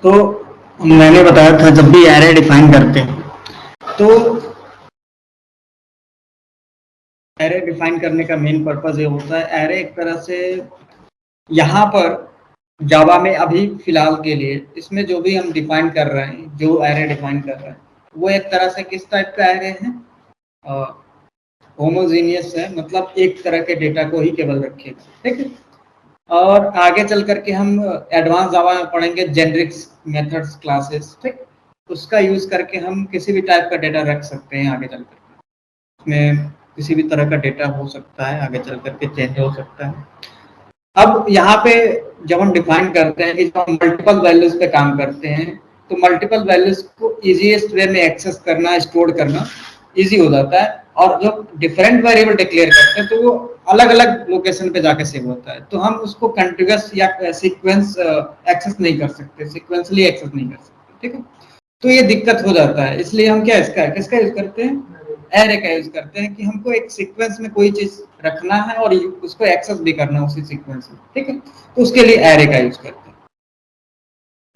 तो मैंने बताया था जब भी एरे डिफाइन करते हैं तो एरे डिफाइन करने का मेन पर्पस ये होता है, एरे एक तरह से यहाँ पर जावा में अभी फिलहाल के लिए इसमें जो भी हम डिफाइन कर रहे हैं, जो एरे डिफाइन कर रहे हैं, वो एक तरह से किस टाइप का एरे है, होमोजीनियस है, मतलब एक तरह के डेटा को ही केवल रखेगा, ठीक है। और आगे चल करके हम एडवांस जावा में पढ़ेंगे जेनरिक्स मेथड्स क्लासेस, ठीक, उसका यूज करके हम किसी भी टाइप का डेटा रख सकते हैं आगे चल करके, उसमें किसी भी तरह का डेटा हो सकता है, आगे चल करके चेंज हो सकता है। अब यहाँ पे जब हम डिफाइन करते हैं कि जब हम मल्टीपल वैल्यूज पे काम करते हैं तो मल्टीपल वैल्यूज को इजीएस्ट वे में एक्सेस करना, स्टोर करना इजी हो जाता है। और जब डिफरेंट वेरिएबल डिक्लेयर करते हैं तो वो अलग अलग लोकेशन पे जाके सेव होता है, तो हम उसको कंटिन्यूअस या सीक्वेंस एक्सेस नहीं कर सकते, सीक्वेंसली एक्सेस नहीं कर सकते, ठीक है। तो ये दिक्कत हो जाता है, इसलिए हम क्या इसका किसका यूज करते हैं, एरे का यूज करते हैं कि हमको एक सीक्वेंस में कोई चीज रखना है और उसको एक्सेस भी करना है उसी सीक्वेंस में, ठीक है, तो उसके लिए एरे का यूज करते हैं।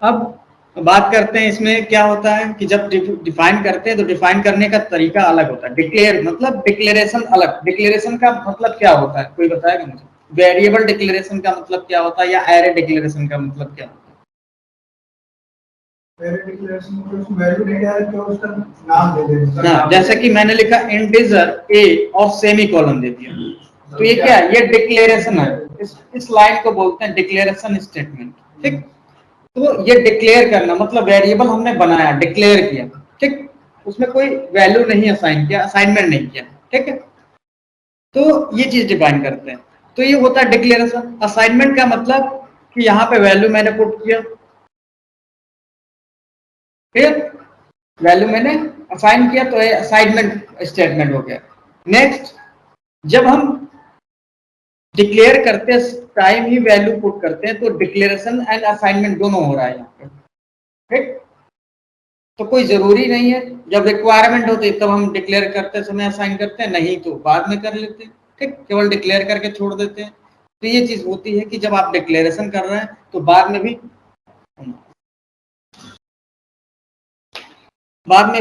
अब बात करते हैं इसमें क्या होता है कि जब डिफाइन करते हैं तो डिफाइन करने का तरीका अलग होता है। डिक्लेयर मतलब डिक्लेरेशन अलग, डिक्लेरेशन का मतलब क्या होता है कोई बताएगा मुझे, वेरिएबल डिक्लेरेशन का मतलब क्या होता है या एरे डिक्लेरेशन का मतलब क्या होता है। हाँ, जैसे कि मैंने लिखा इंटीजर ए और सेमी कॉलन दे दिया, तो ये क्या है, ये डिक्लेरेशन है, इस लाइन को बोलते हैं डिक्लेरेशन स्टेटमेंट, ठीक। तो ये डिक्लेयर करना मतलब वेरिएबल हमने बनाया, डिक्लेयर किया, ठीक, उसमें कोई वैल्यू नहीं असाइन किया, असाइनमेंट नहीं किया, ठीक है, तो ये चीज डिफाइन करते हैं। तो ये होता है डिक्लेरेशन। असाइनमेंट का मतलब कि यहाँ पे वैल्यू मैंने पुट किया, फिर वैल्यू मैंने असाइन किया, तो ये असाइनमेंट स्टेटमेंट हो गया। नेक्स्ट, जब हम डिक्लेयर करते टाइम ही वैल्यू पुट करते हैं तो डिक्लेरेशन एंड असाइनमेंट दोनों हो रहा है यहाँ पे, ठीक। तो कोई जरूरी नहीं है जब रिक्वायरमेंट होती है तब हम डिक्लेयर करते समय असाइन करते हैं, नहीं तो बाद में कर लेते हैं, ठीक, केवल डिक्लेयर करके छोड़ देते हैं। तो ये चीज होती है कि जब आप डिक्लेरेशन कर रहे हैं तो बाद में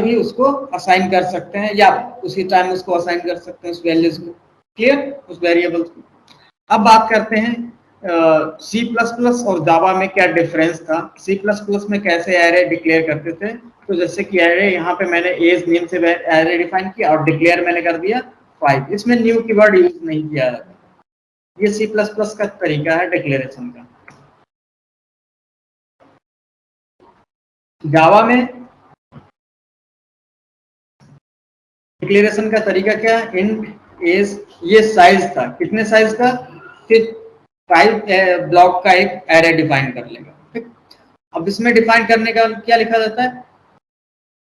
भी उसको असाइन कर सकते हैं या उसी टाइम उसको असाइन कर सकते हैं उस वैल्यूज को, क्लियर, उस वेरिएबल को। अब बात करते हैं सी प्लस प्लस और जावा में क्या डिफरेंस था, सी प्लस प्लस में कैसे एरे डिक्लेयर करते थे। तो जैसे कि एरे यहाँ पे मैंने एज नेम से एरे डिफाइन किया और डिक्लेयर मैंने कर दिया 5, इसमें न्यू कीवर्ड यूज नहीं किया जाता। ये सी प्लस प्लस का तरीका है डिक्लेरेशन का। जावा में डिक्लेरेशन का तरीका क्या है, इंट एज, ये साइज था, कितने साइज का, फिर 5 ब्लॉक का एक एरे डिफाइन कर लेगा, ठीक। अब इसमें डिफाइन करने का क्या लिखा जाता है,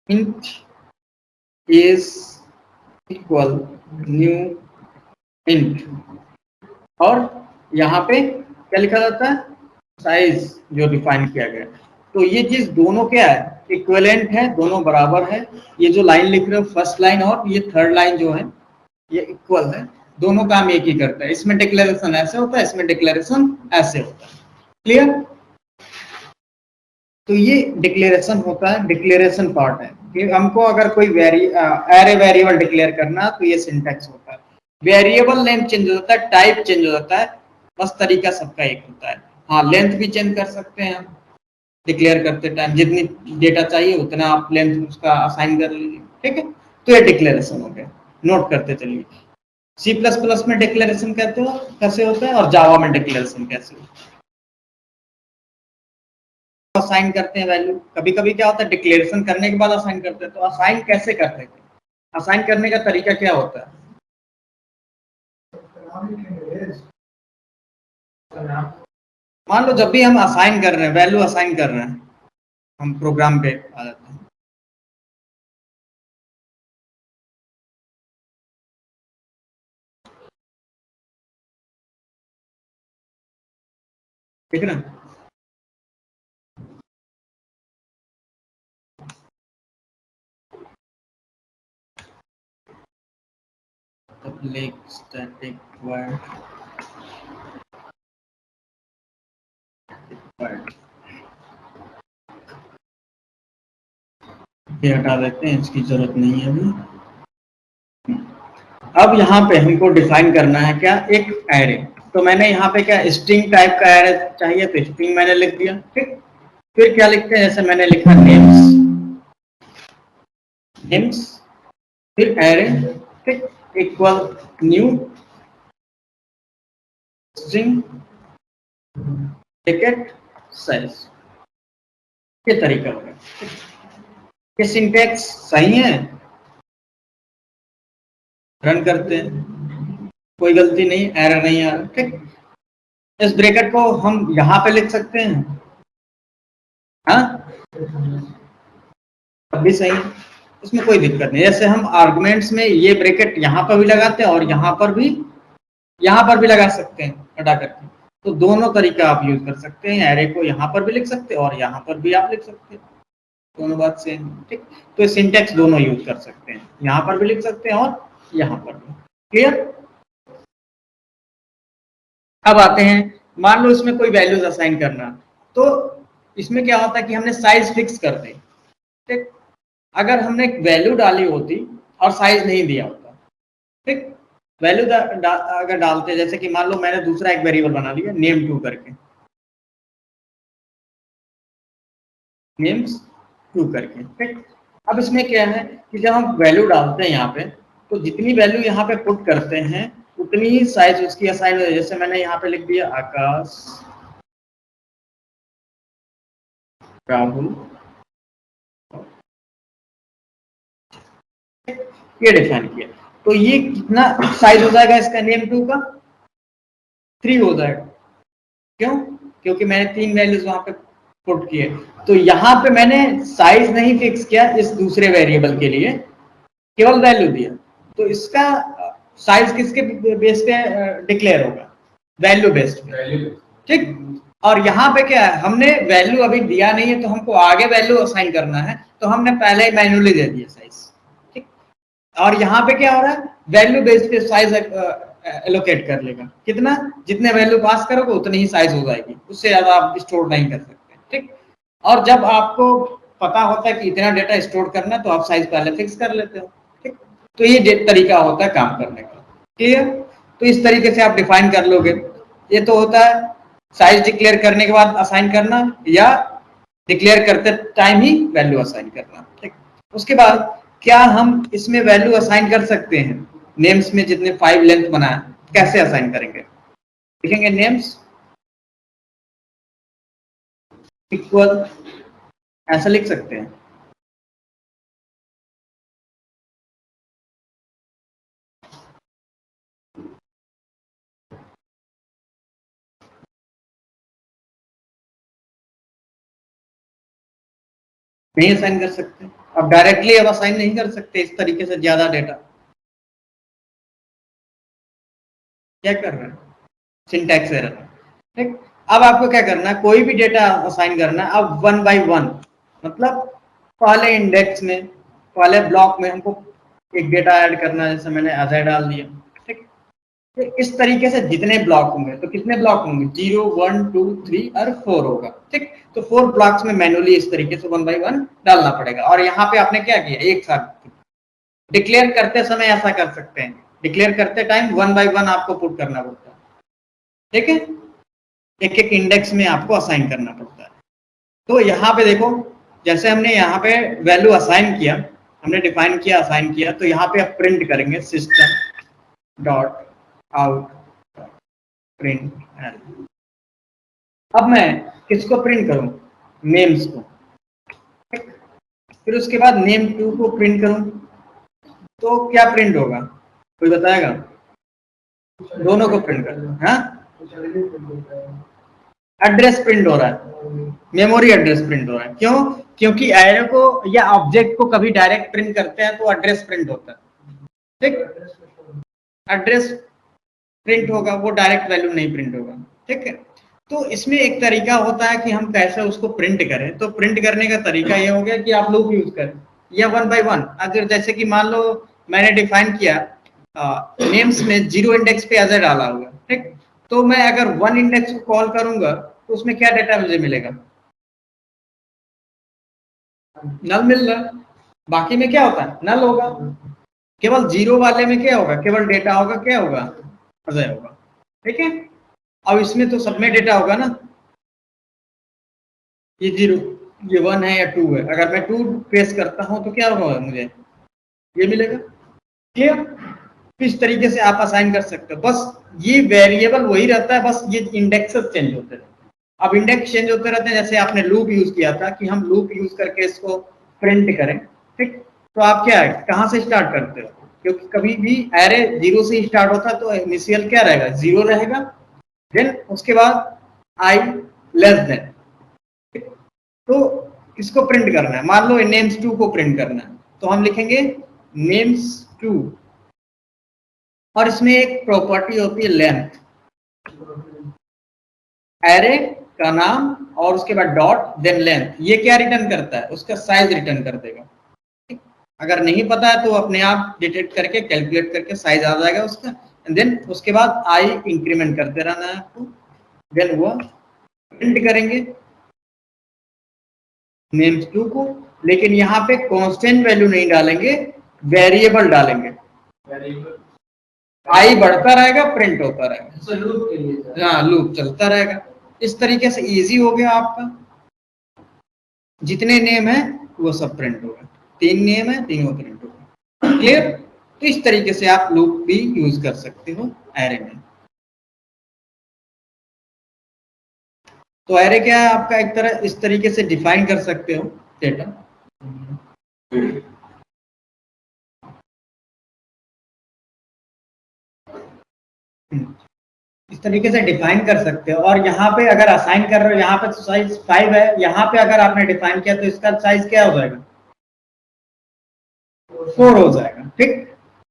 int is equal new int, और यहाँ पे क्या लिखा जाता है, साइज जो डिफाइन किया गया। तो ये चीज दोनों क्या है, इक्विवेलेंट है, दोनों बराबर है। ये जो लाइन लिख रहे हो फर्स्ट लाइन और ये थर्ड लाइन जो है ये इक्वल है, दोनों काम एक ही करता है। इसमें डिक्लेरेशन ऐसे होता है, इसमें डिक्लेरेशन ऐसे होता है, क्लियर। तो ये डिक्लेरेशन होता है, डिक्लेरेशन पार्ट है कि हमको अगर कोई एरे वेरिएबल डिक्लेयर करना तो ये सिंटैक्स होता है। वेरिएबल नेम चेंज हो जाता है, टाइप चेंज हो जाता है, बस तरीका सबका एक होता है। हाँ, लेंथ भी चेंज कर सकते हैं हम डिक्लेयर करते टाइम, जितनी डेटा चाहिए उतना आप लेंथ उसका असाइन कर लीजिए, ठीक है। तो ये डिक्लेरेशन हो गया, नोट करते चलिए। सी प्लस प्लस में डिक्लेरेशन कहते हो कैसे होता है और जावा में डिक्लेरेशन कैसे होता है। असाइन करते हैं वैल्यू, कभी कभी क्या होता है डिक्लेरेशन करने के बाद असाइन करते हैं, तो असाइन कैसे करते हैं, असाइन करने का तरीका क्या होता है। मान लो जब भी हम असाइन कर रहे हैं, वैल्यू असाइन कर रहे हैं, हम प्रोग्राम पे आ जाते हैं, ठीक है ना। public static void ये हटा देते हैं, इसकी जरूरत नहीं है अभी। अब यहाँ पे हमको डिफाइन करना है क्या, एक एरे। तो मैंने यहाँ पे क्या स्ट्रिंग टाइप का एरे चाहिए, तो स्ट्रिंग मैंने लिख दिया। ठीक, फिर क्या लिखते हैं, जैसे मैंने लिखा नेम्स, फिर एरे, ठीक, equal new string bracket size. ये तरीका होगा। ये सिंटैक्स सही है, रन करते हैं, कोई गलती नहीं, एरर नहीं आ रहा। ठीक, इस ब्रैकेट को हम यहाँ पे लिख सकते हैं, हाँ तब भी सही है, इसमें कोई दिक्कत नहीं। जैसे हम आर्गुमेंट्स में ये ब्रैकेट यहाँ पर भी लगाते हैं और यहाँ पर भी लगा सकते हैं हटा करके। तो दोनों तरीका आप यूज कर सकते हैं, एरे को यहाँ पर भी लिख सकते हैं और यहाँ पर भी आप लिख सकते हैं, दोनों बात सेम। ठीक, तो सिंटैक्स दोनों यूज कर सकते हैं, यहाँ पर भी लिख सकते हैं और यहाँ पर भी। क्लियर। अब आते हैं, मान लो इसमें कोई वैल्यूज असाइन करना, तो इसमें क्या होता है कि हमने साइज फिक्स कर दी। ठीक, अगर हमने एक वैल्यू डाली होती और साइज नहीं दिया होता, ठीक, वैल्यू अगर डालते, जैसे कि मान लो मैंने दूसरा एक वेरिएबल बना लिया नेम टू करके, नेम्स टू करके। ठीक, अब इसमें क्या है कि जब हम वैल्यू डालते हैं यहाँ पे, तो जितनी वैल्यू यहाँ पे पुट करते हैं उतनी ही साइज उसकी असाइन हो जाए। जैसे मैंने यहाँ पे लिख दिया आकाश राहुल, ये डिफाइन किया, तो ये कितना साइज हो जाएगा इसका, नेम टू का 3 हो जाएगा। क्यों, क्योंकि मैंने 3 वैल्यूज वहां पे पुट किए। तो यहाँ पे मैंने साइज नहीं फिक्स किया इस दूसरे वेरिएबल के लिए, केवल वैल्यू दिया। तो इसका साइज किसके बेस पे डिक्लेयर होगा, वैल्यू बेस्ड पे। ठीक, और यहाँ पे क्या है, हमने वैल्यू अभी दिया नहीं है, तो हमको आगे वैल्यू असाइन करना है, तो हमने पहले ही मैन्युअली दे दिया साइज। ठीक, और यहाँ पे क्या हो रहा है, वैल्यू बेस्ड पे साइज एलोकेट कर लेगा, कितना, जितने वैल्यू पास करोगे उतनी ही साइज हो जाएगी, उससे ज्यादा आप स्टोर नहीं कर सकते। ठीक, और जब आपको पता होता है कि इतना डेटा स्टोर करना है, तो आप साइज पहले फिक्स कर लेते हो। ठीक, तो ये तरीका होता है काम करने का। क्लियर। तो इस तरीके से आप डिफाइन कर लोगे। ये तो होता है साइज डिक्लेयर करने के बाद असाइन करना, या डिक्लेयर करते टाइम ही वैल्यू असाइन करना। ठीक, उसके बाद क्या हम इसमें वैल्यू असाइन कर सकते हैं, नेम्स में जितने 5 लेंथ बना है, कैसे असाइन करेंगे, लिखेंगे नेम्स इक्वल, ऐसा लिख सकते हैं, नहीं असाइन कर सकते, अब डायरेक्टली अब असाइन नहीं कर सकते इस तरीके से ज्यादा डेटा। क्या कर रहे हैं, सिंटैक्स एरर। ठीक, अब आपको क्या करना है, कोई भी डेटा असाइन करना है, अब 1 बाय 1, मतलब पहले इंडेक्स में, पहले ब्लॉक में हमको एक डेटा ऐड करना है, जैसे मैंने अजय डाल दिया। ठीक, तो इस तरीके से जितने ब्लॉक होंगे, तो कितने ब्लॉक होंगे, 0 1 2 3 और 4 होगा। ठीक, तो 4 ब्लॉक्स में मैनुअली इस तरीके से 1 बाय 1 डालना पड़ेगा। और यहाँ पे आपने क्या किया, एक साथ डिक्लेयर करते समय ऐसा कर सकते हैं, डिक्लेयर करते टाइम 1 बाय 1 आपको पुट करना पड़ता है। ठीक है, एक एक इंडेक्स में आपको असाइन करना पड़ता है। तो यहाँ पे देखो, जैसे हमने यहाँ पे वैल्यू असाइन किया, हमने डिफाइन किया, असाइन किया, तो यहाँ पे आप प्रिंट करेंगे सिस्टम डॉट आउट प्रिंट। अब मैं किसको प्रिंट करूं, नेम्स को। फिर उसके बाद नेम टू को प्रिंट करूं, तो क्या प्रिंट होगा, कोई बताएगा, दोनों को प्रिंट कर दो। हाँ, एड्रेस प्रिंट हो रहा है, मेमोरी एड्रेस प्रिंट हो रहा है। क्यों, क्योंकि एरे को या ऑब्जेक्ट को कभी डायरेक्ट प्रिंट करते हैं तो एड्रेस प्रिंट होता है। ठीक, एड्रेस प्रिंट होगा, वो डायरेक्ट वैल्यू नहीं प्रिंट होगा। ठीक है, तो इसमें एक तरीका होता है कि हम कैसे उसको प्रिंट करें। तो प्रिंट करने का तरीका ये हो गया कि आप लूप यूज करें, या 1 बाय 1। अगर जैसे कि मान लो मैंने डिफाइन किया नेम्स में 0 इंडेक्स पे एज डाला हुआ, ठीक, तो मैं अगर 1 इंडेक्स को कॉल करूंगा, तो उसमें क्या डेटा मुझे मिलेगा, नल मिल रहा है। बाकी में क्या होता है, नल होगा। केवल जीरो वाले में क्या होगा, केवल डेटा होगा, क्या होगा, अजय होगा। ठीक है, अब इसमें तो सब में डेटा होगा ना, ये जीरो, ये वन है या टू है, अगर मैं टू पेश करता हूं तो क्या होगा, मुझे ये मिलेगा। क्लियर, इस तरीके से आप असाइन कर सकते हो, बस ये वेरिएबल वही रहता है, बस ये इंडेक्सेस चेंज होते रहते हैं। अब इंडेक्स चेंज होते रहते हैं, जैसे आपने लूप यूज किया था कि हम लूप यूज करके इसको प्रिंट करें, ठीक, तो आप क्या है, कहां से स्टार्ट करते हो, क्योंकि कभी भी एरे जीरो से स्टार्ट होता है, तो इनिशियल क्या रहेगा, जीरो रहेगा, देन उसके बाद आई लेस देन, तो किसको प्रिंट करना है, मान लो नेम्स टू को प्रिंट करना है, तो हम लिखेंगे नेम्स टू, और इसमें एक प्रॉपर्टी होती है लेंथ, एरे का नाम और उसके बाद डॉट देन लेंथ, ये क्या रिटर्न करता है, उसका साइज रिटर्न कर देगा। अगर नहीं पता है तो अपने आप डिटेक्ट करके कैलकुलेट करके साइज आ जाएगा उसका, एंड देन उसके बाद आई इंक्रीमेंट करते रहना है आपको, देन वो प्रिंट करेंगे नेम्स टू को, लेकिन यहाँ पे कांस्टेंट वैल्यू नहीं डालेंगे, वेरिएबल डालेंगे, आई बढ़ता रहेगा, प्रिंट होता रहेगा, लूप के लिए, हाँ लूप चलता रहेगा। इस तरीके से इजी हो गया आपका, जितने नेम है वो सब प्रिंट होगा, तीन नेम है तीनों प्रिंट होगा। क्लियर, तो इस तरीके से आप लूप भी यूज कर सकते हो एरे में। तो एरे क्या है आपका, एक तरह इस तरीके से डिफाइन कर सकते हो डेटा, इस तरीके से डिफाइन कर सकते हो। और यहाँ पे अगर असाइन कर रहे हो, यहाँ पे साइज 5 है, यहाँ पे अगर आपने डिफाइन किया तो इसका साइज क्या हो जाएगा, 4 हो जाएगा। ठीक,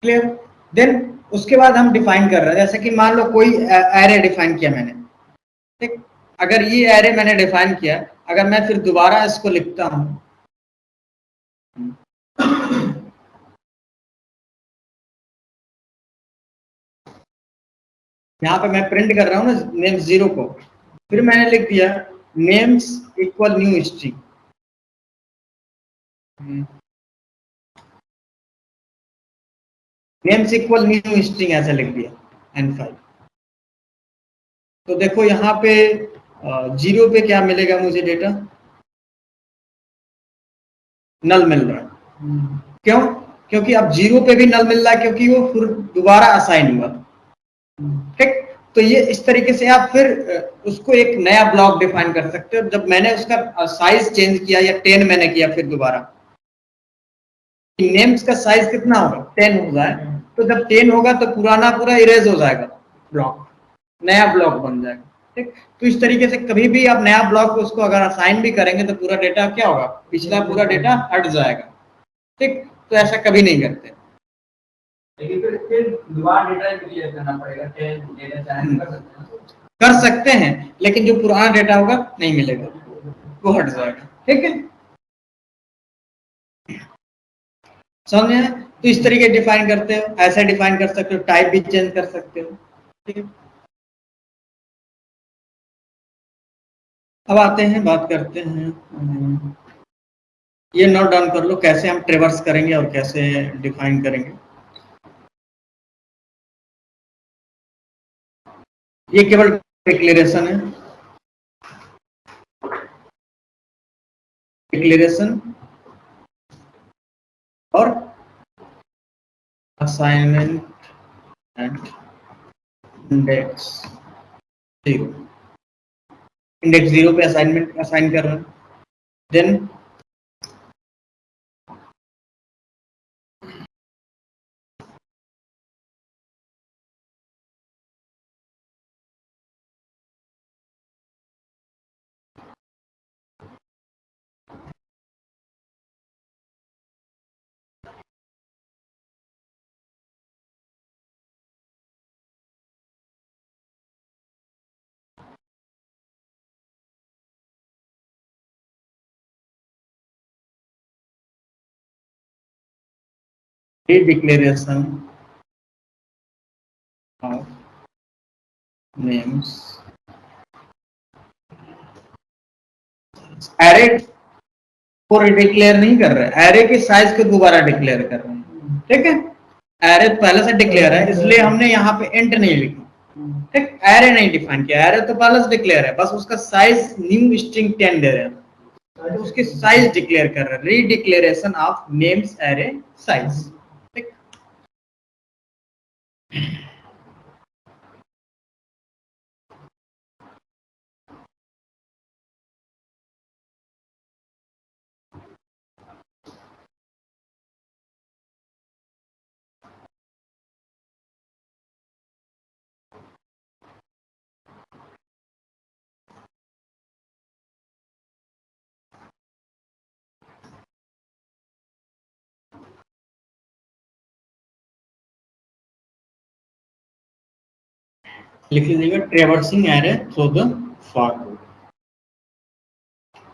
क्लियर, देन उसके बाद हम डिफाइन कर रहे हैं, जैसे कि मान लो कोई एरे डिफाइन किया मैंने, ठीक, अगर ये एरे मैंने डिफाइन किया, अगर मैं फिर दोबारा इसको लिखता हूं, यहाँ पे मैं प्रिंट कर रहा हूँ ना नेम्स जीरो को, फिर मैंने लिख दिया names equal new string, names equal new string ऐसा लिख दिया n5, तो देखो यहाँ पे जीरो पे क्या मिलेगा मुझे डेटा, नल मिल रहा है। क्यों, क्योंकि अब जीरो पे भी नल मिल रहा है, क्योंकि वो फिर दोबारा असाइन हुआ। ठीक, तो ये इस तरीके से आप फिर उसको एक नया ब्लॉक डिफाइन कर सकते हो। जब मैंने उसका साइज चेंज किया या 10 मैंने किया, फिर दोबारा नेम्स का साइज कितना होगा, 10 हो जाए, तो जब 10 होगा तो पुराना पूरा इरेज हो जाएगा ब्लॉक, नया ब्लॉक बन जाएगा। ठीक, तो इस तरीके से कभी भी आप नया ब्लॉक उसको अगर असाइन भी करेंगे तो पूरा डेटा क्या होगा, पिछला पूरा डेटा हट जाएगा। ठीक, तो ऐसा कभी नहीं करते, लेकिन फिर दोबारा डेटा क्लियर करना पड़ेगा, डेटा चैनल कर सकते हैं, लेकिन जो पुराना डेटा होगा नहीं मिलेगा, वो हट जाएगा। ठीक है, समझ में? तो इस तरीके डिफाइन करते हो, ऐसे डिफाइन कर सकते हो, टाइप भी चेंज कर सकते हो। ठीक है, अब आते हैं, बात करते हैं, ये नोट डाउन कर लो कैसे हम ट्रेवर्स करेंगे और कैसे डिफाइन करेंगे। ये केवल डिक्लेरेशन है, डिक्लेरेशन और assignment and index zero, index zero पे असाइनमेंट असाइन कर रहे हैं, then declaration of names array को डिक्लेयर नहीं कर रहे, एरे के साइज को दोबारा डिक्लेयर कर रहे हैं। ठीक है, एरे पहले से डिक्लेयर है, इसलिए हमने यहाँ पे इंट नहीं लिखा। ठीक, एरे नहीं डिफाइन किया, एरे तो पहले से डिक्लेयर है, बस उसका साइज न्यू स्ट्रिंग 10 दे रहे हैं, तो उसकी साइज डिक्लेयर कर रहे हैं, रीडिक्लेरेशन ऑफ नेम्स एरे साइज। ठीक, लिख लीजिएगा traversing array through the for loop.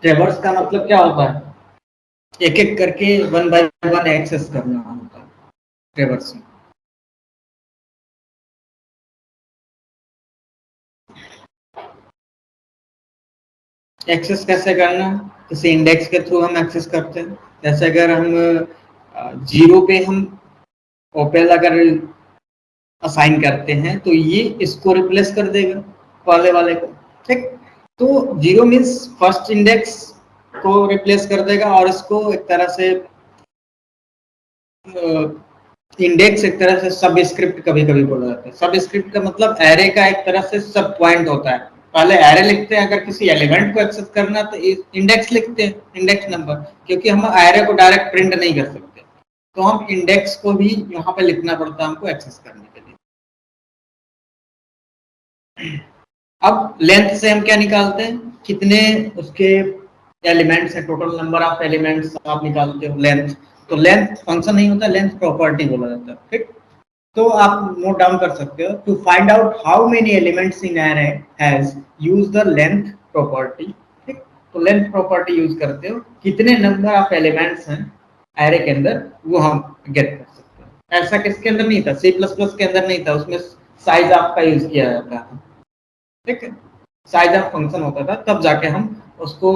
ट्रेवर्स का मतलब क्या होता है, एक एक करके वन बाय वन एक्सेस करना होता है ट्रेवर्सिंग। एक्सेस कैसे करना, किसी इंडेक्स के थ्रू हम एक्सेस करते हैं। जैसे अगर हम जीरो पे हम ओपेल अगर असाइन करते हैं तो ये इसको रिप्लेस कर देगा पहले वाले को। ठीक, तो जीरो मीन्स फर्स्ट इंडेक्स को रिप्लेस कर देगा, और इसको एक तरह से इंडेक्स एक तरह से सब स्क्रिप्ट कभी कभी बोला जाता है। सब स्क्रिप्ट का मतलब एरे का एक तरह से सब पॉइंट होता है। पहले एरे लिखते हैं, अगर किसी एलिमेंट को एक्सेस करना तो इंडेक्स लिखते हैं, इंडेक्स नंबर, क्योंकि हम एरे को डायरेक्ट प्रिंट नहीं कर सकते, तो हम इंडेक्स को भी यहाँ पे लिखना पड़ता है हमको एक्सेस करने के लिए। अब लेंथ से हम क्या निकालते हैं, कितने उसके एलिमेंट्स है, टोटल नंबर ऑफ एलिमेंट्स आप निकालते हो लेंथ। तो लेंथ फंक्शन नहीं होता, लेंथ प्रॉपर्टी बोला जाता है। ठीक, तो आप नोट डाउन कर सकते हो, to find out how many elements in array has use the length property. ठीक, तो लेंथ प्रॉपर्टी यूज करते हो, कितने नंबर ऑफ एलिमेंट्स हैं एरे के अंदर, वो हम गेट कर सकते हैं। ऐसा किसके अंदर नहीं था, सी प्लस प्लस के अंदर नहीं था, उसमें साइज ऑफ का यूज किया जाता है। ठीक है, साइज ऑफ फंक्शन होता था, तब जाके हम उसको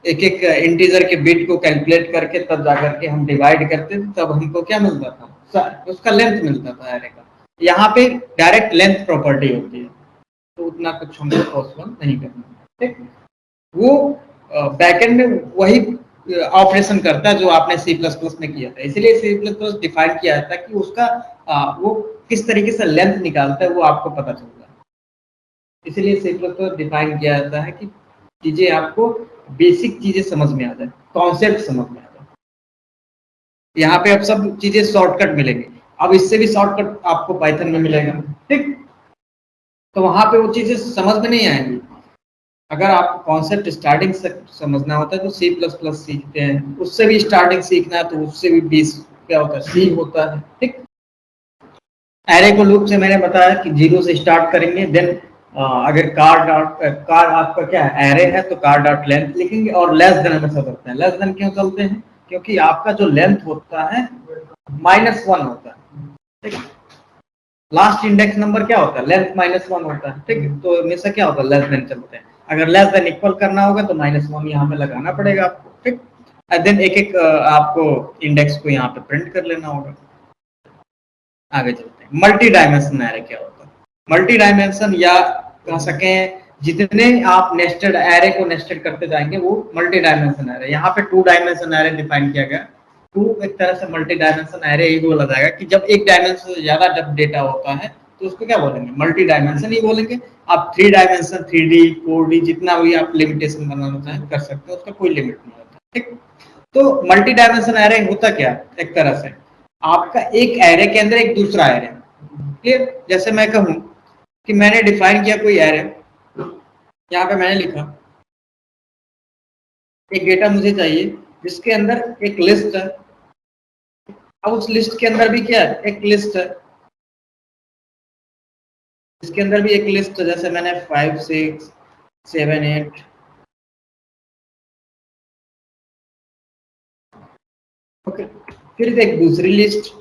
एक एक इंटीजर के बिट को कैलकुलेट करके तब जाकर के हम डिवाइड करते थे, तब हमको क्या मिलता था, उसका लेंथ मिलता था एरे का। यहाँ पे डायरेक्ट लेंथ प्रॉपर्टी होती है, तो उतना कुछ हमको पॉसिबल नहीं करना। ठीक, वो बैकएंड में वही ऑपरेशन करता है जो आपने सी प्लस प्लस में किया था, इसलिए सी प्लस प्लस डिफाइन किया जाता है कि उसका वो किस तरीके से लेंथ निकालता है वो आपको पता चलता है। इसलिए सी प्लस प्लस डिफाइन किया जाता है कि चीजें आपको बेसिक चीजें समझ में आ जाए, कॉन्सेप्ट समझ में आ जाए। यहाँ पे अब सब चीजें शॉर्टकट मिलेंगे, अब इससे भी शॉर्टकट आपको पाइथन में मिलेगा। ठीक, तो वहां पे वो चीजें समझ में नहीं आएंगी। अगर आपको कॉन्सेप्ट स्टार्टिंग से समझना होता है तो सी प्लस प्लस सीखते हैं, उससे भी स्टार्टिंग सीखना है तो उससे भी बेस क्या होता है, सी होता है। ठीक, एरे को लूप से मैंने बताया कि जीरो से स्टार्ट करेंगे, देन अगर कार आपका क्या है एरे है तो कार डॉट लेंथ लिखेंगे, और लेस देन हमेशा चलते हैं। लेस देन क्यों चलते हैं, क्योंकि आपका जो लेंथ होता है -1 होता है। ठीक, लास्ट इंडेक्स नंबर क्या होता है, लेंथ -1 होता है। ठीक, तो हमेशा क्या होता है, लेस देन चलते हैं। अगर लेस देन इक्वल करना होगा तो -1 यहाँ पे लगाना पड़ेगा आपको। ठीक, देन एक एक आपको इंडेक्स को यहाँ पे प्रिंट कर लेना होगा। आगे चलते हैं, मल्टी डायमेंशन एरे क्या होता है। मल्टी डायमेंशन, या कह सकें जितने आप नेस्टेड एरे को नेस्टेड करते जाएंगे वो मल्टी डायमेंशन एरे। यहाँ पे 2 डायमेंशन एरे डिफाइन किया गया। 2 एक तरह से मल्टी डायमेंशन एरे ही बोला जाएगा कि जब एक डायमेंशन से ज्यादा जब डेटा होता है तो उसको क्या बोलेंगे, मल्टी डायमेंशन ही बोलेंगे। आप 3 डायमेंशन 3D 4D जितना भी आप लिमिटेशन बनाना चाहें कर सकते हो, उसका कोई लिमिट नहीं होता। ठीक, तो मल्टी डायमेंशन एरे होता क्या, एक तरह से आपका एक एरे के अंदर एक दूसरा एरे। क्लियर, जैसे मैं कहूं कि मैंने डिफाइन किया कोई एरे, यहाँ पे मैंने लिखा एक डेटा मुझे चाहिए जिसके अंदर एक लिस्ट है। अब उस लिस्ट के अंदर भी क्या है, एक लिस्ट है, इसके अंदर भी एक लिस्ट है, जैसे मैंने 5 6 7 8। ओके, फिर एक दूसरी लिस्ट,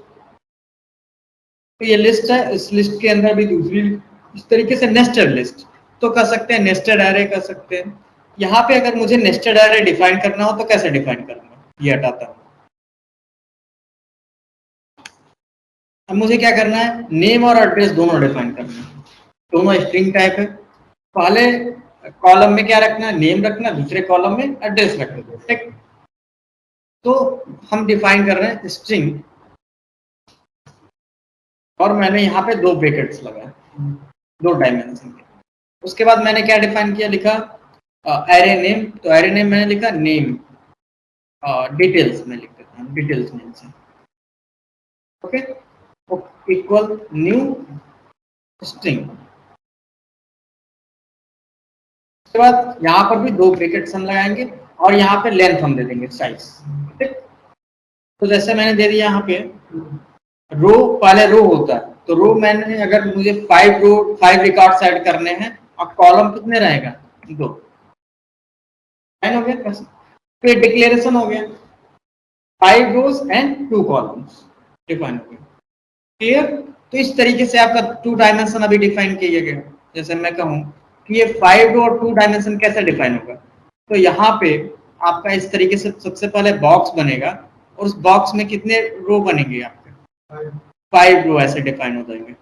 तो ये लिस्ट है, इस लिस्ट के अंदर भी दूसरी, इस तरीके से नेस्टेड लिस्ट तो कह सकते हैं, नेस्टेड एरे कह सकते हैं। यहाँ पे अगर मुझे नेस्टेड एरे डिफाइन करना हो तो कैसे डिफाइन करूंगा, ये हटाता हूँ। अब मुझे क्या करना है, नेम और एड्रेस दोनों डिफाइन करना है, दोनों स्ट्रिंग टाइप है। पहले कॉलम में क्या रखना है, नेम रखना, दूसरे कॉलम में एड्रेस रखना, ठीक। तो हम डिफाइन कर रहे हैं स्ट्रिंग, और मैंने यहाँ पे 2 ब्रैकेट्स लगाए, 2 डायमेंशन के। उसके बाद मैंने क्या डिफाइन किया, लिखा एरे नेम। तो एरे नेम मैंने लिखा नेम डिटेल्स में लिख देता हूँ, डिटेल्स नेम से, ओके, इक्वल न्यू स्ट्रिंग। उसके बाद यहाँ पर भी 2 ब्रैकेट्स हम लगाएंगे और यहाँ पे लेंथ हम दे देंगे साइज, ठीक। तो जैसे मैंने दे दिया यहाँ पे रो, पहले रो होता है, तो रो मैंने, अगर मुझे 5 रिकॉर्ड्स ऐड करने हैं, और कॉलम कितने रहेगा, 2, हो गया कैसे, फिर डिक्लेरेशन हो गया 5 रोज एंड 2 कॉलम्स डिफाइन हो गया, क्लियर। तो इस तरीके से आपका 2 डायमेंशन अभी डिफाइन किया गया। जैसे मैं कहूँ कि ये 5 रो और 2 डायमेंशन कैसे डिफाइन होगा, तो यहाँ पे आपका इस तरीके से सबसे पहले बॉक्स बनेगा, और उस बॉक्स में कितने रो बनेंगे आपके, 5 रो ऐसे डिफाइन हो जाएंगे,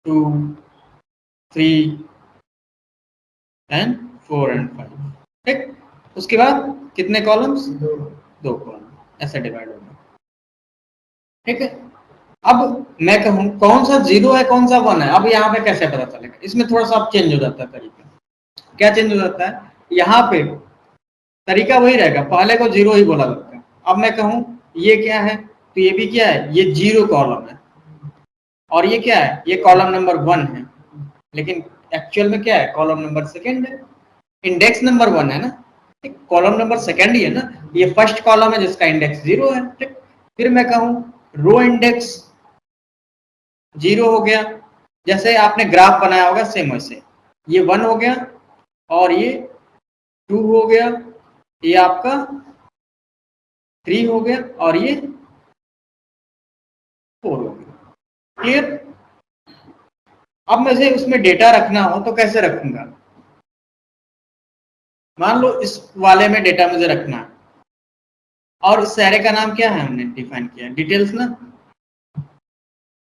2, 3 एंड 4 एंड 5, ठीक। उसके बाद कितने कॉलम्स, 2 कॉलम ऐसे डिवाइड होगा, ठीक है। अब मैं कहूँ कौन सा 0 है कौन सा 1 है, अब यहाँ पे कैसे पता चलेगा, इसमें थोड़ा सा चेंज हो जाता है तरीका। क्या चेंज हो जाता है, यहाँ पे तरीका वही रहेगा, पहले को 0 ही बोला जाता है। अब मैं कहूँ ये क्या है, तो ये भी क्या है, ये 0 कॉलम है, और ये क्या है, ये कॉलम नंबर 1 है, लेकिन एक्चुअल में क्या है, कॉलम नंबर 2 है, इंडेक्स नंबर 1 है ना, ठीक, कॉलम नंबर 2 ही है ना, ये फर्स्ट कॉलम है जिसका इंडेक्स 0 है, ठीक। फिर मैं कहूँ रो इंडेक्स 0 हो गया, जैसे आपने ग्राफ बनाया होगा सेम वैसे, ये 1 हो गया, और ये 2 हो गया, ये आपका 3 हो गया, और ये 4 हो गया, क्लियर। अब मुझे उसमें डेटा रखना हो तो कैसे रखूंगा, मान लो इस वाले में डेटा मुझे रखना है, और इस सारे का नाम क्या है, हमने डिफाइन किया डिटेल्स ना,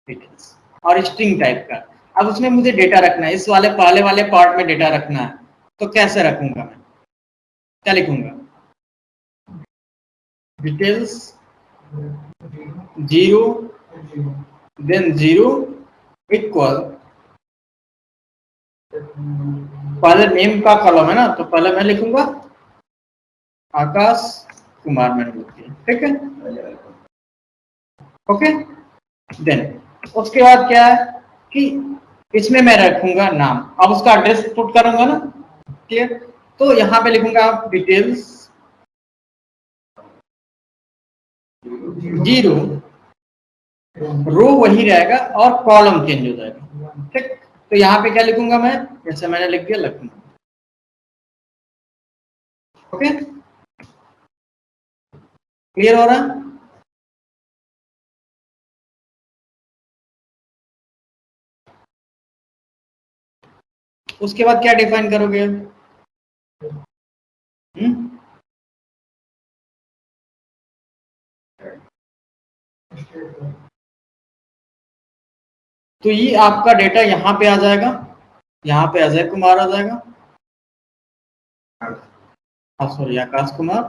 डिटेल्स, और स्ट्रिंग टाइप का। अब उसमें मुझे डेटा रखना है, इस वाले पहले वाले पार्ट में डेटा रखना है, तो कैसे रखूंगा मैं, क्या लिखूंगा, डिटेल्स 0 देन 0 इक्वल, पहले नेम का कॉलम है ना, तो पहले मैं लिखूंगा आकाश कुमार, मैंने लिख दिया, ठीक है, ओके। देन उसके बाद क्या है कि इसमें मैं रखूंगा नाम, अब उसका एड्रेस पुट करूंगा ना, क्लियर। तो यहाँ पे लिखूंगा आप डिटेल्स 0, रो वही रहेगा और कॉलम चेंज हो जाएगा, ठीक। तो यहाँ पे क्या लिखूंगा मैं, जैसे मैंने लिख दिया लिखूंगा, ओके, क्लियर हो रहा है। उसके बाद क्या डिफाइन करोगे, तो ये आपका डेटा यहाँ पे आ जाएगा, यहाँ पे अजय कुमार आ जाएगा, सॉरी आकाश कुमार,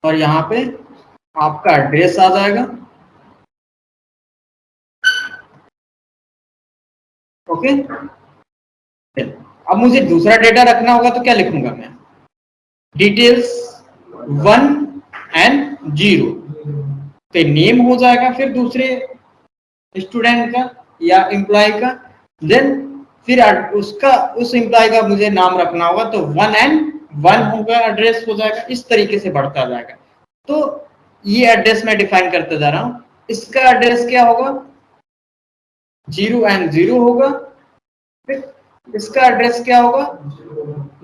और यहाँ पे आपका एड्रेस आ जाएगा, ओके। अब मुझे दूसरा डेटा रखना होगा तो क्या लिखूंगा मैं, डिटेल्स 1 एंड 0, तो नेम हो जाएगा फिर दूसरे स्टूडेंट का या एम्प्लॉय का, देन फिर उसका उस एम्प्लॉय का मुझे नाम रखना होगा, तो 1 एंड 1 होगा, एड्रेस हो जाएगा, इस तरीके से बढ़ता जाएगा। तो ये एड्रेस मैं डिफाइन करते जा रहा हूं, इसका एड्रेस क्या होगा, 0 एंड 0 होगा, फिर इसका एड्रेस क्या होगा,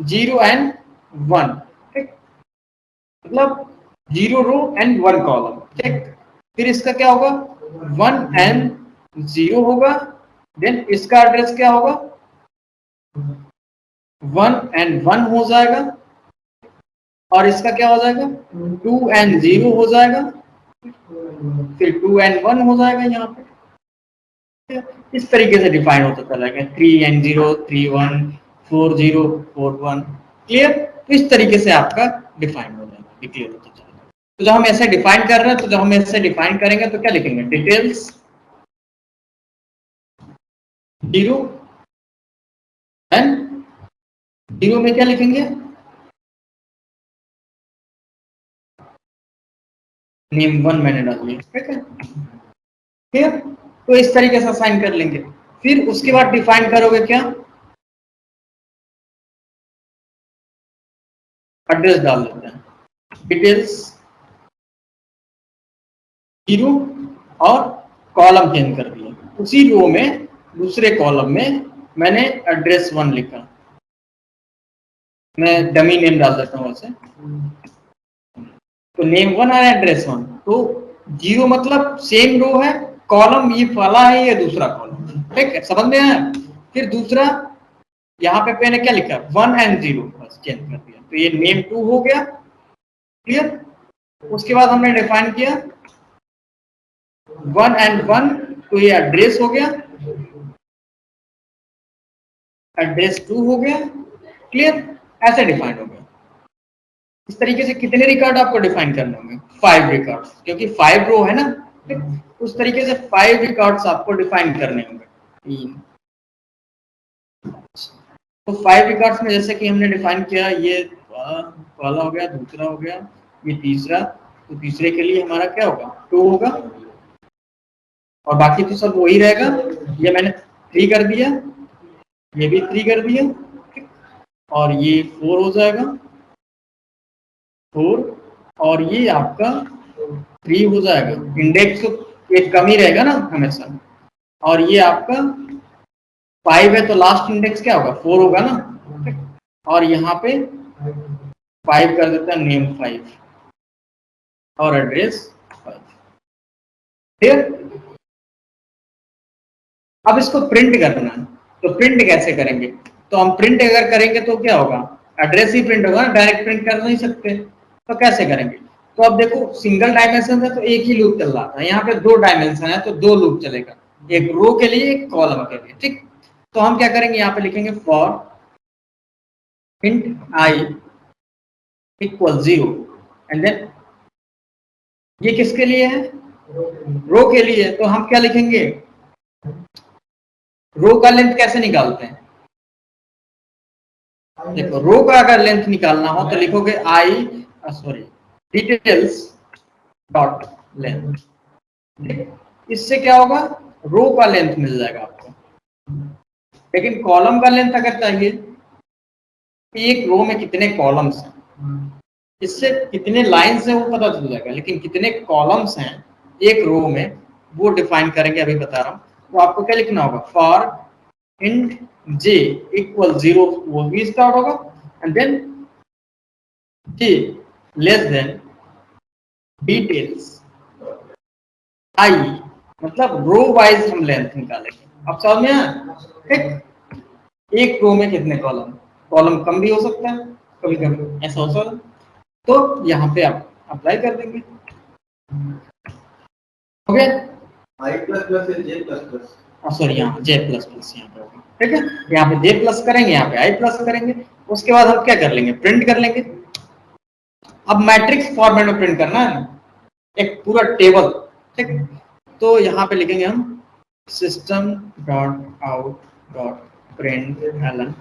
0 एंड 1, ठीक, मतलब 0 रो एंड 1 कॉलम, ठीक। फिर इसका क्या होगा, 1 एंड 0 होगा, देन इसका एड्रेस क्या होगा, 1 हो जाएगा, और इसका क्या हो जाएगा 2 हो जाएगा, फिर 2 हो जाएगा यहाँ पे। इस तरीके से डिफाइन होता चला गया 3 3 4 4 क्लियर। तो इस तरीके से आपका डिफाइन हो जाएगा, डिक्लेयर होता चला जाएगा। तो जब हम ऐसे डिफाइन कर रहे हैं, तो जब हम ऐसे डिफाइन करेंगे तो क्या लिखेंगे डिटेल्स 0 एंड 0 में क्या लिखेंगे नेम 1 मैंने डाल दिया, ठीक है क्लियर। तो इस तरीके से असाइन कर लेंगे। फिर उसके बाद डिफाइन करोगे क्या एड्रेस डाल देते हैं डिटेल्स 0 और कॉलम चेंज कर दिया, उसी रो में दूसरे कॉलम में मैंने एड्रेस 1 लिखा, मैं डमी नेम डाल देता हूं वैसे। तो नेम 1 और एड्रेस 1, तो 0 मतलब सेम रो है, कॉलम ये वाला है, ये दूसरा कॉलम, ठीक है समझ में आया। फिर दूसरा यहाँ पे मैंने क्या लिखा 1 एंड 0 बस चेंज कर दिया, तो ये नेम 2 हो गया क्लियर। उसके बाद हमने डिफाइन किया 1 एंड 1, तो ये एड्रेस हो गया, एड्रेस 2 हो गया क्लियर। ऐसे डिफाइन हो गया। इस तरीके से कितने रिकॉर्ड आपको डिफाइन करने होंगे 5 रिकॉर्ड, क्योंकि 5 रो है ना, उस तरीके से 5 रिकॉर्ड्स आपको डिफाइन करने होंगे। तो 5 रिकॉर्ड्स में जैसे कि हमने डिफाइन किया, ये पहला हो गया, दूसरा हो गया, ये तीसरा, तो तीसरे के लिए हमारा क्या होगा 2 होगा, और बाकी तो सब वही रहेगा। ये मैंने 3 कर दिया, ये भी 3 कर दिया, और ये 4 हो जाएगा 4, और ये आपका 3 हो जाएगा। इंडेक्स तो एक कम ही रहेगा ना हमेशा, और ये आपका 5 है, तो लास्ट इंडेक्स क्या होगा 4 होगा ना, और यहाँ पे 5 कर देता है नेम 5 और एड्रेस 5, फिर अब इसको प्रिंट करना है। तो प्रिंट कैसे करेंगे, तो हम प्रिंट अगर करेंगे तो क्या होगा एड्रेस ही प्रिंट होगा, डायरेक्ट प्रिंट कर नहीं सकते, तो कैसे करेंगे। तो अब देखो सिंगल डायमेंशन है तो एक ही लूप चल रहा था, यहाँ पे 2 डायमेंशन है तो 2 लूप चलेगा, एक रो के लिए एक कॉलम के लिए, ठीक। तो हम क्या करेंगे यहाँ पे लिखेंगे for int i equal 0, and then ये किसके लिए है रो के लिए, तो हम क्या लिखेंगे रो का लेंथ कैसे निकालते हैं। देखो रो का अगर लेंथ निकालना हो तो लिखोगे आई सॉरी डिटेल्स डॉट लेंथ, इससे क्या होगा रो का लेंथ मिल जाएगा आपको। लेकिन कॉलम का लेंथ अगर चाहिए कि एक रो में कितने कॉलम्स हैं, इससे कितने लाइंस हैं वो पता चल जाएगा, लेकिन कितने कॉलम्स हैं एक रो में वो डिफाइन करेंगे, अभी बता रहा हूँ। तो आपको क्या लिखना होगा फॉर इंट j इक्वल 0, वो भी स्टार्ट होगा, and then j less than details i, मतलब रो वाइज हम लेंथ निकालेंगे। अब समझ में आया, ठीक। एक रो में कितने कॉलम, कॉलम कम भी हो सकता है कभी कभी, ऐसा हो सकता है, तो यहाँ पे आप अप्लाई कर देंगे, ओके। आई प्लस प्लस जे प्लस प्लस, सॉरी यहाँ जे प्लस प्लस यहाँ पे होगा, ठीक है। यहाँ पे जे प्लस करेंगे, यहाँ पे आई प्लस करेंगे, उसके बाद हम क्या कर लेंगे प्रिंट कर लेंगे। अब मैट्रिक्स फॉर्मेट में प्रिंट करना है, एक पूरा टेबल, ठीक। तो यहाँ पे लिखेंगे हम system dot out dot println,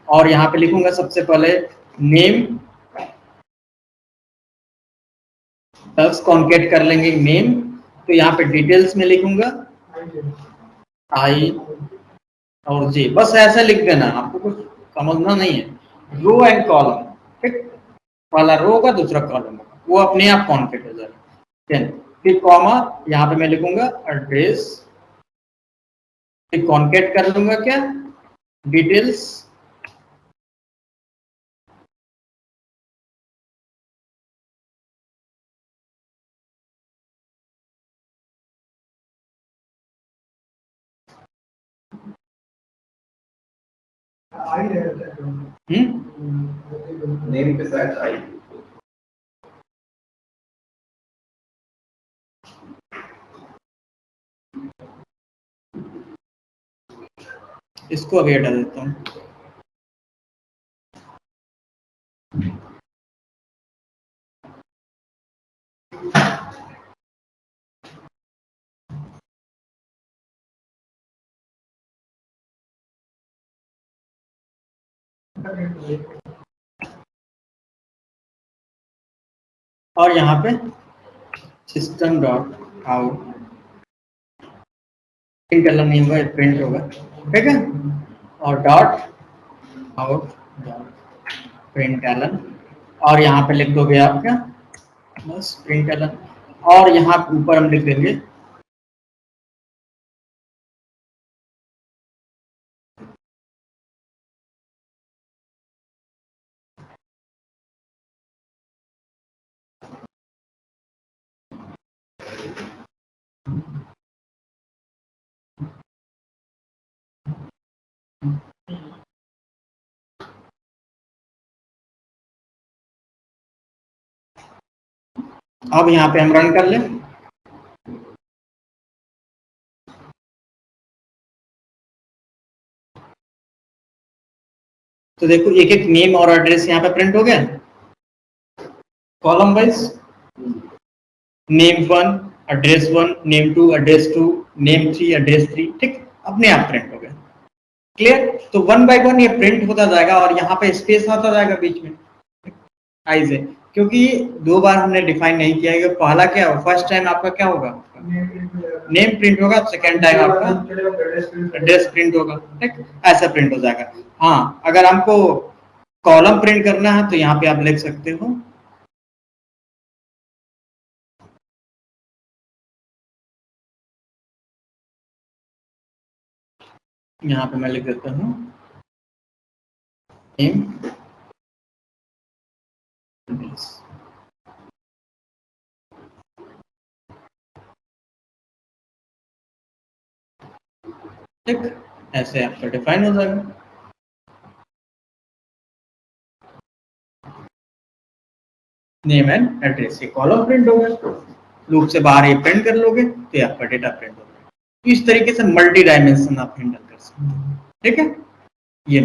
और यहाँ पे लिखूंगा सबसे पहले नेम, प्लस कॉन्केट कर लेंगे नेम, तो यहाँ पे डिटेल्स में लिखूंगा आई और जे, बस ऐसा लिख देना, आपको कुछ समझना नहीं है। रो एंड कॉलम, ठीक, पहला रो होगा दूसरा कॉलम होगा, वो अपने आप कॉन्केट हो जाएगा। फिर कॉमा, यहाँ पे मैं लिखूंगा एड्रेस, फिर कॉन्केट कर लूंगा क्या डिटेल्स, नेम के साथ आई। इसको अभी हटा देता हूँ। और यहाँ पे सिस्टम डॉट आउट, प्रिंट अलग नहीं होगा, प्रिंट होगा, ठीक है। और डॉट आउट प्रिंट एलन, और यहाँ पे लिख दोगे आप क्या, बस प्रिंट एलन। और यहाँ ऊपर हम लिख देंगे अब यहाँ पे हम रन कर लें। तो देखो एक एक नेम और एड्रेस यहाँ पे प्रिंट हो गया, column wise, name 1 address 1, name 2 address 2, name 3 address 3, ठीक, अपने आप प्रिंट हो गया। क्लियर? तो वन बाय वन ये प्रिंट होता जाएगा और यहाँ पे स्पेस आता जाएगा बीच में आई से, क्योंकि दो बार हमने डिफाइन नहीं किया है। पहला क्या होगा, फर्स्ट टाइम आपका क्या होगा, नेम प्रिंट होगा, सेकेंड टाइम आपका एड्रेस प्रिंट होगा, ठीक, ऐसा प्रिंट हो जाएगा। हाँ, अगर हमको कॉलम प्रिंट करना है तो यहाँ पे आप लिख सकते हो यहाँ पे मैं लिख देता हूँ नेम, ठीक, ऐसे आपका डिफाइन हो जाएगा। नेम एंड एड्रेस, ये कॉलम प्रिंट होगा, लूप से बाहर ये प्रिंट कर लोगे तो ये आपका डेटा प्रिंट होगा। इस तरीके से मल्टी डायमेंशन आप हैंडल कर सकते हैं, ठीक है। ये